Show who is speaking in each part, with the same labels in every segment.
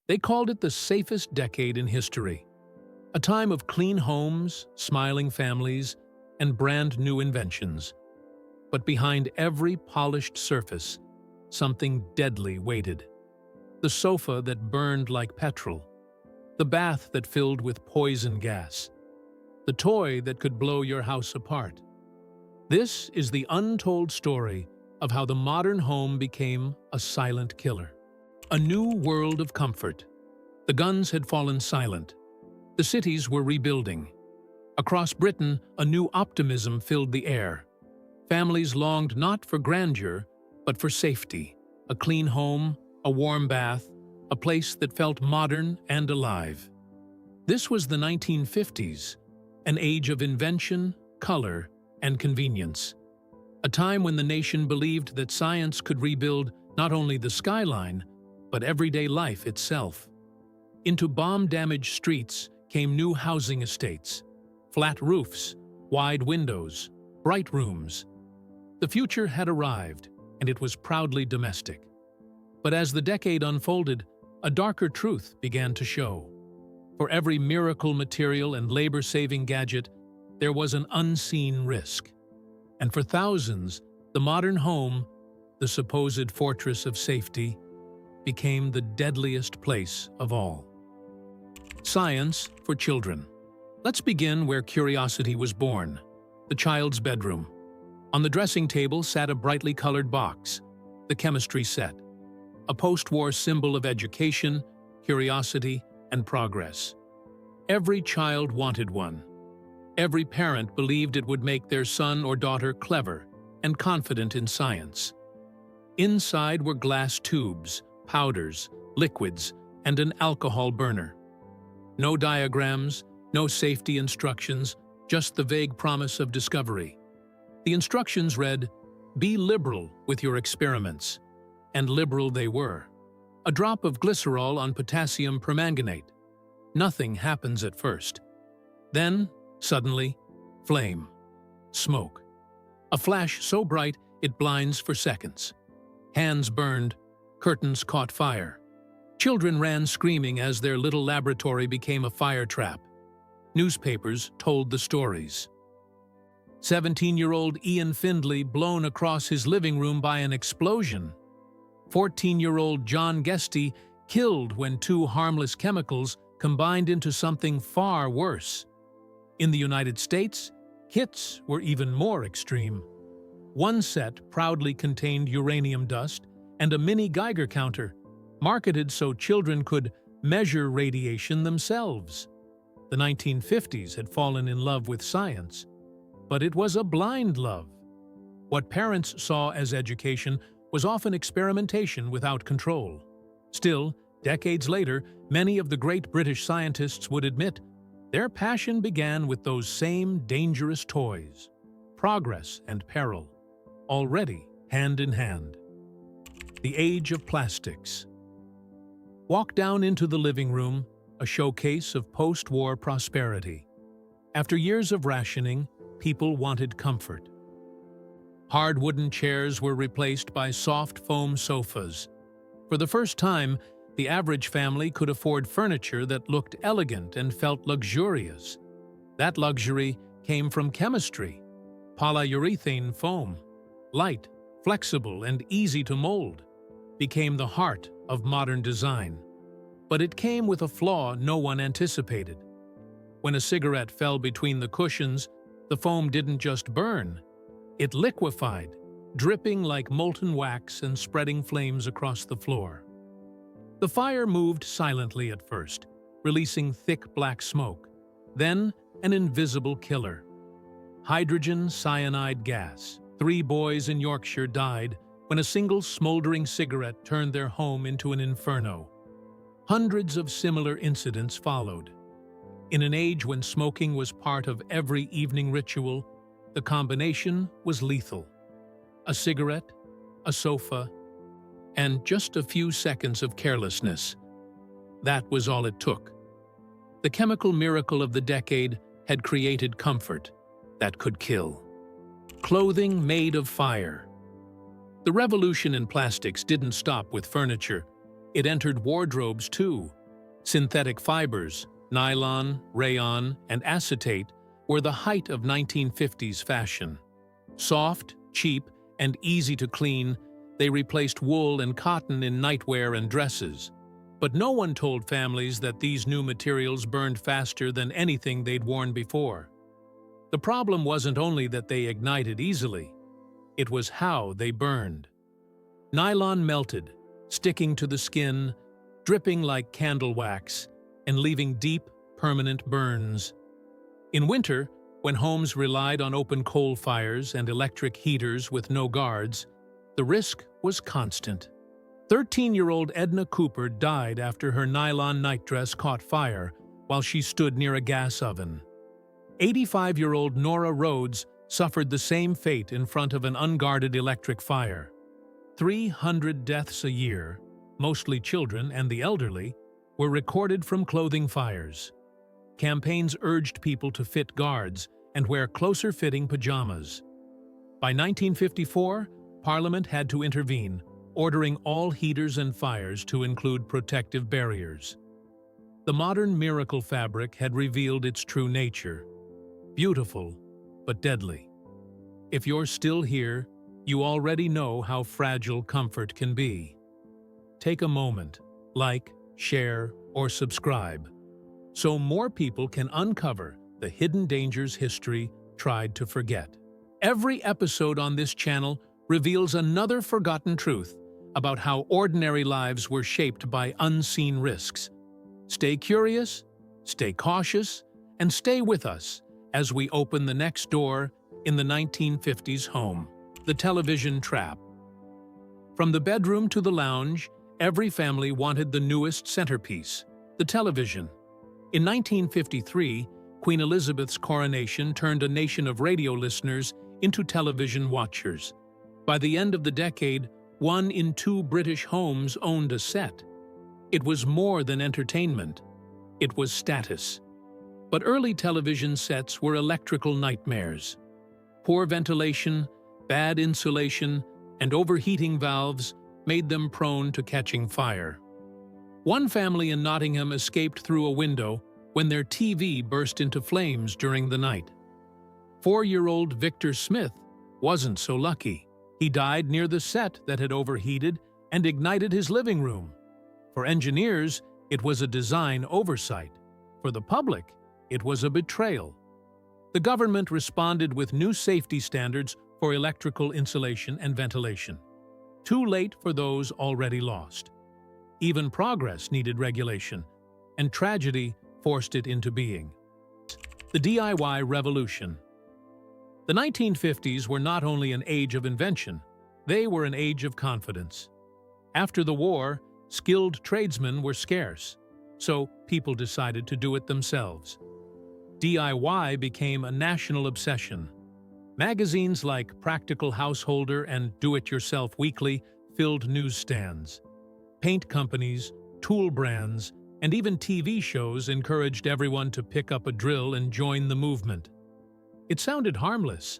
Speaker 1: They called it the safest decade in history, a time of clean homes, smiling families, and brand new inventions. But behind every polished surface, something deadly waited. The sofa that burned like petrol, the bath that filled with poison gas, the toy that could blow your house apart. This is the untold story of how the modern home became a silent killer. A new world of comfort. The guns had fallen silent. The cities were rebuilding. Across Britain, a new optimism filled the air. Families longed not for grandeur, but for safety, a clean home, a warm bath, a place that felt modern and alive. This was the 1950s, an age of invention, color, and convenience. A time when the nation believed that science could rebuild not only the skyline, but everyday life itself. Into bomb-damaged streets came new housing estates, flat roofs, wide windows, bright rooms. The future had arrived, and it was proudly domestic. But as the decade unfolded, a darker truth began to show. For every miracle material and labor-saving gadget, there was an unseen risk. And for thousands, the modern home, the supposed fortress of safety, became the deadliest place of all. Science for children. Let's begin where curiosity was born, the child's bedroom. On the dressing table sat a brightly colored box, the chemistry set, a post-war symbol of education, curiosity, and progress. Every child wanted one. Every parent believed it would make their son or daughter clever and confident in science. Inside were glass tubes, powders, liquids, and an alcohol burner. No diagrams, no safety instructions, just the vague promise of discovery. The instructions read, "Be liberal with your experiments." And liberal they were. A drop of glycerol on potassium permanganate. Nothing happens at first. Then, suddenly, flame, smoke. A flash so bright it blinds for seconds. Hands burned, curtains caught fire. Children ran screaming as their little laboratory became a fire trap. Newspapers told the stories. 17-year-old Ian Findlay blown across his living room by an explosion. 14-year-old John Guesty killed when two harmless chemicals combined into something far worse. In the United States, kits were even more extreme. One set proudly contained uranium dust and a mini Geiger counter, marketed so children could measure radiation themselves. The 1950s had fallen in love with science, but it was a blind love. What parents saw as education was often experimentation without control. Still, decades later, many of the great British scientists would admit their passion began with those same dangerous toys. Progress and peril, already hand in hand. The age of plastics. Walk down into the living room, a showcase of post-war prosperity. After years of rationing, people wanted comfort. Hard wooden chairs were replaced by soft foam sofas. For the first time, the average family could afford furniture that looked elegant and felt luxurious. That luxury came from chemistry. Polyurethane foam, light, flexible, and easy to mold, became the heart of modern design. But it came with a flaw no one anticipated. When a cigarette fell between the cushions, the foam didn't just burn. It liquefied, dripping like molten wax and spreading flames across the floor. The fire moved silently at first, releasing thick black smoke. Then, an invisible killer. Hydrogen cyanide gas. 3 boys in Yorkshire died when a single smoldering cigarette turned their home into an inferno. Hundreds of similar incidents followed. In an age when smoking was part of every evening ritual, the combination was lethal. A cigarette, a sofa, and just a few seconds of carelessness. That was all it took. The chemical miracle of the decade had created comfort that could kill. Clothing made of fire. The revolution in plastics didn't stop with furniture. It entered wardrobes too, Synthetic fibers, nylon, rayon, and acetate were the height of 1950s fashion. Soft, cheap, and easy to clean, they replaced wool and cotton in nightwear and dresses. But no one told families that these new materials burned faster than anything they'd worn before. The problem wasn't only that they ignited easily, it was how they burned. Nylon melted, sticking to the skin, dripping like candle wax, and leaving deep, permanent burns. In winter, when homes relied on open coal fires and electric heaters with no guards, the risk was constant. 13-year-old Edna Cooper died after her nylon nightdress caught fire while she stood near a gas oven. 85-year-old Nora Rhodes suffered the same fate in front of an unguarded electric fire. 300 deaths a year, mostly children and the elderly, were recorded from clothing fires. Campaigns urged people to fit guards and wear closer-fitting pajamas. By 1954, Parliament had to intervene, ordering all heaters and fires to include protective barriers. The modern miracle fabric had revealed its true nature: beautiful, but deadly. If you're still here, you already know how fragile comfort can be. Take a moment, like, share, or subscribe, so more people can uncover the hidden dangers history tried to forget. Every episode on this channel reveals another forgotten truth about how ordinary lives were shaped by unseen risks. Stay curious, stay cautious, and stay with us as we open the next door in the 1950s home: the television trap. From the bedroom to the lounge, every family wanted the newest centerpiece: the television. In 1953, Queen Elizabeth's coronation turned a nation of radio listeners into television watchers. By the end of the decade, 1 in 2 British homes owned a set. It was more than entertainment. It was status. But early television sets were electrical nightmares. Poor ventilation, bad insulation, and overheating valves made them prone to catching fire. One family in Nottingham escaped through a window when their TV burst into flames during the night. 4-year-old Victor Smith wasn't so lucky. He died near the set that had overheated and ignited his living room. For engineers, it was a design oversight. For the public, it was a betrayal. The government responded with new safety standards for electrical insulation and ventilation. Too late for those already lost. Even progress needed regulation, and tragedy forced it into being. The DIY revolution. The 1950s were not only an age of invention, they were an age of confidence. After the war, skilled tradesmen were scarce, so people decided to do it themselves. DIY became a national obsession. Magazines like Practical Householder and Do It Yourself Weekly filled newsstands. Paint companies, tool brands, and even TV shows encouraged everyone to pick up a drill and join the movement. It sounded harmless,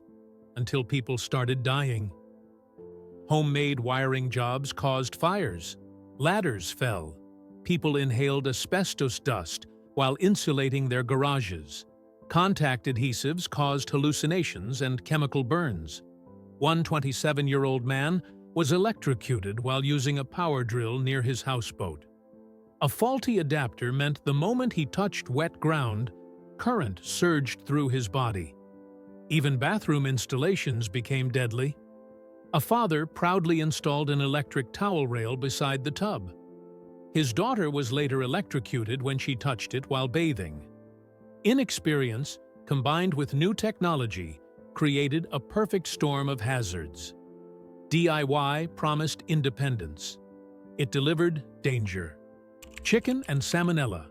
Speaker 1: until people started dying. Homemade wiring jobs caused fires. Ladders fell. People inhaled asbestos dust while insulating their garages. Contact adhesives caused hallucinations and chemical burns. One 27-year-old man was electrocuted while using a power drill near his houseboat. A faulty adapter meant the moment he touched wet ground, current surged through his body. Even bathroom installations became deadly. A father proudly installed an electric towel rail beside the tub. His daughter was later electrocuted when she touched it while bathing. Inexperience, combined with new technology, created a perfect storm of hazards. DIY promised independence. It delivered danger. Chicken and salmonella.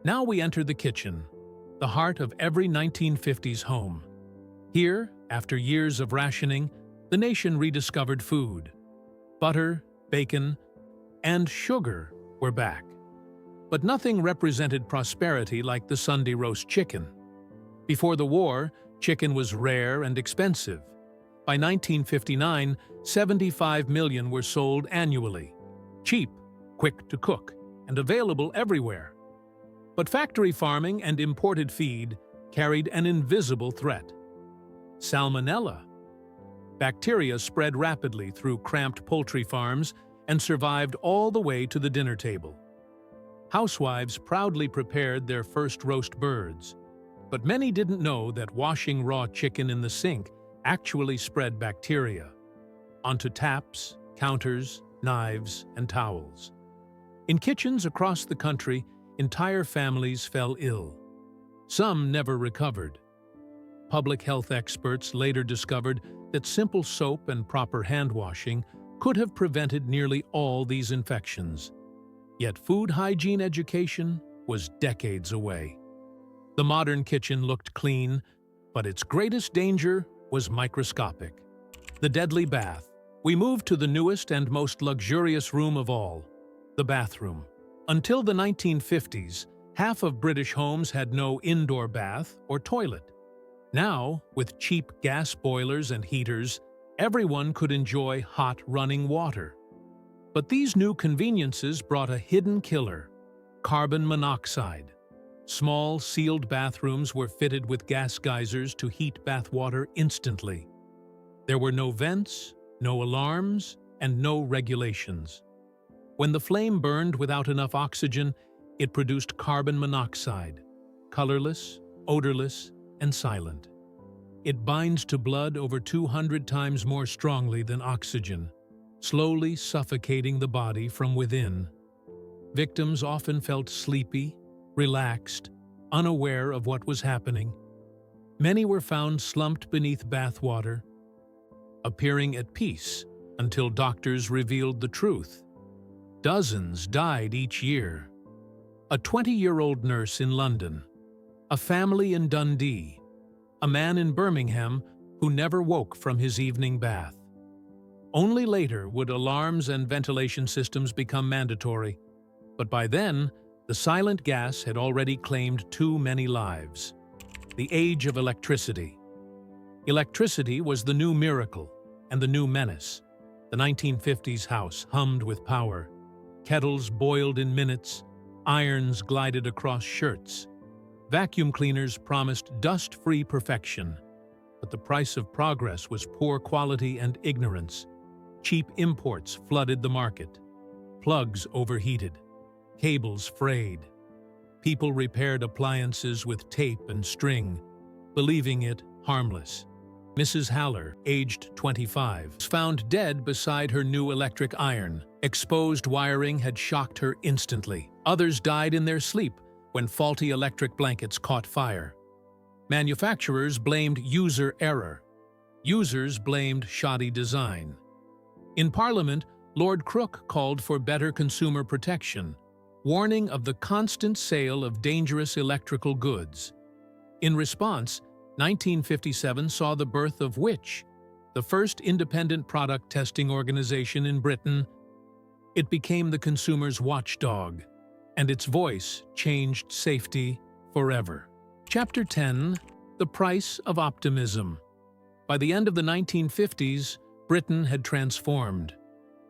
Speaker 1: Now we enter the kitchen, the heart of every 1950s home. Here, after years of rationing, the nation rediscovered food. Butter, bacon, and sugar were back. But nothing represented prosperity like the Sunday roast chicken. Before the war, chicken was rare and expensive. By 1959, 75 million were sold annually. Cheap, quick to cook, and available everywhere. But factory farming and imported feed carried an invisible threat: salmonella. Bacteria spread rapidly through cramped poultry farms and survived all the way to the dinner table. Housewives proudly prepared their first roast birds, but many didn't know that washing raw chicken in the sink actually spread bacteria onto taps, counters, knives, and towels. In kitchens across the country, entire families fell ill. Some never recovered. Public health experts later discovered that simple soap and proper hand washing could have prevented nearly all these infections. Yet food hygiene education was decades away. The modern kitchen looked clean, but its greatest danger was microscopic: the deadly bath. We moved to the newest and most luxurious room of all, the bathroom. Until the 1950s, half of British homes had no indoor bath or toilet. Now, with cheap gas boilers and heaters, everyone could enjoy hot running water. But these new conveniences brought a hidden killer: carbon monoxide. Small, sealed bathrooms were fitted with gas geysers to heat bathwater instantly. There were no vents, no alarms, and no regulations. When the flame burned without enough oxygen, it produced carbon monoxide, colorless, odorless, and silent. It binds to blood over 200 times more strongly than oxygen, slowly suffocating the body from within. Victims often felt sleepy, relaxed, unaware of what was happening. Many were found slumped beneath bathwater, appearing at peace until doctors revealed the truth. Dozens died each year. A 20-year-old nurse in London, a family in Dundee, a man in Birmingham who never woke from his evening bath. Only later would alarms and ventilation systems become mandatory, but by then, the silent gas had already claimed too many lives. The age of electricity. Electricity was the new miracle and the new menace. The 1950s house hummed with power. Kettles boiled in minutes, irons glided across shirts. Vacuum cleaners promised dust-free perfection, but the price of progress was poor quality and ignorance. Cheap imports flooded the market. Plugs overheated. Cables frayed. People repaired appliances with tape and string, believing it harmless. Mrs. Haller, aged 25, was found dead beside her new electric iron. Exposed wiring had shocked her instantly. Others died in their sleep when faulty electric blankets caught fire. Manufacturers blamed user error. Users blamed shoddy design. In Parliament, Lord Crook called for better consumer protection, warning of the constant sale of dangerous electrical goods. In response, 1957 saw the birth of Which, the first independent product testing organization in Britain. It became the consumer's watchdog, and its voice changed safety forever. Chapter 10: The Price of Optimism. By the end of the 1950s, Britain had transformed.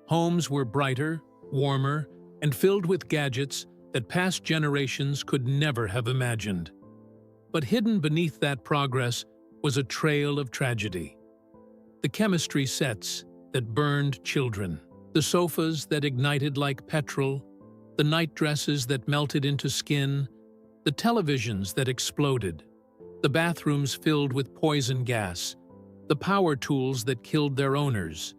Speaker 1: Homes were brighter, warmer, and filled with gadgets that past generations could never have imagined. But hidden beneath that progress was a trail of tragedy. The chemistry sets that burned children, the sofas that ignited like petrol, the night dresses that melted into skin, the televisions that exploded, the bathrooms filled with poison gas, the power tools that killed their owners,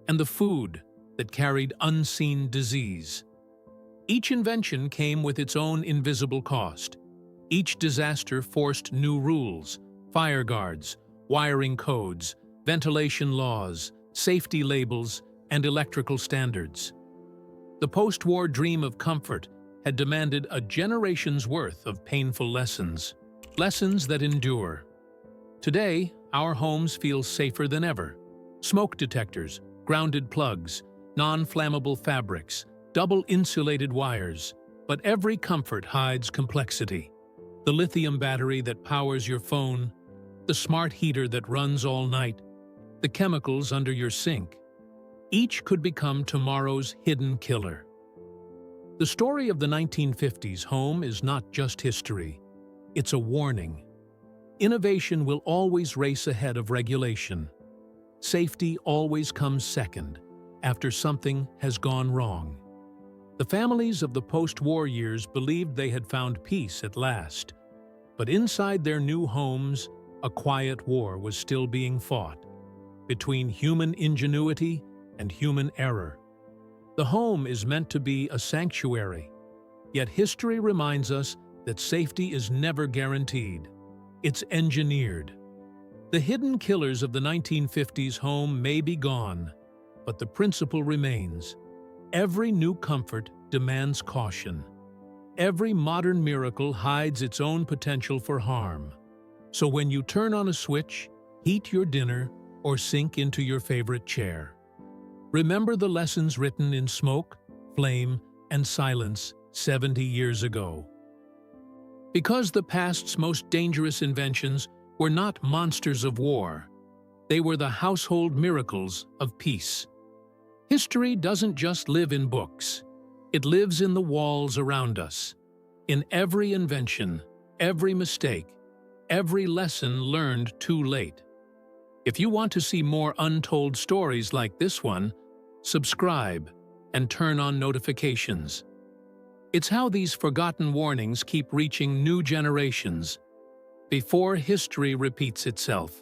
Speaker 1: and the food that carried unseen disease. Each invention came with its own invisible cost. Each disaster forced new rules, fire guards, wiring codes, ventilation laws, safety labels, and electrical standards. The post-war dream of comfort had demanded a generation's worth of painful lessons, lessons that endure. Today, our homes feel safer than ever. Smoke detectors, grounded plugs, non-flammable fabrics, double-insulated wires, but every comfort hides complexity. The lithium battery that powers your phone, the smart heater that runs all night, the chemicals under your sink. Each could become tomorrow's hidden killer. The story of the 1950s home is not just history. It's a warning. Innovation will always race ahead of regulation. Safety always comes second, after something has gone wrong. The families of the post-war years believed they had found peace at last. But inside their new homes, a quiet war was still being fought, between human ingenuity and human error. The home is meant to be a sanctuary, yet history reminds us that safety is never guaranteed. It's engineered. The hidden killers of the 1950s home may be gone, but the principle remains. Every new comfort demands caution. Every modern miracle hides its own potential for harm. So when you turn on a switch, heat your dinner, or sink into your favorite chair, remember the lessons written in smoke, flame, and silence 70 years ago. Because the past's most dangerous inventions were not monsters of war, they were the household miracles of peace. History doesn't just live in books. It lives in the walls around us, in every invention, every mistake, every lesson learned too late. If you want to see more untold stories like this one, subscribe and turn on notifications. It's how these forgotten warnings keep reaching new generations before history repeats itself.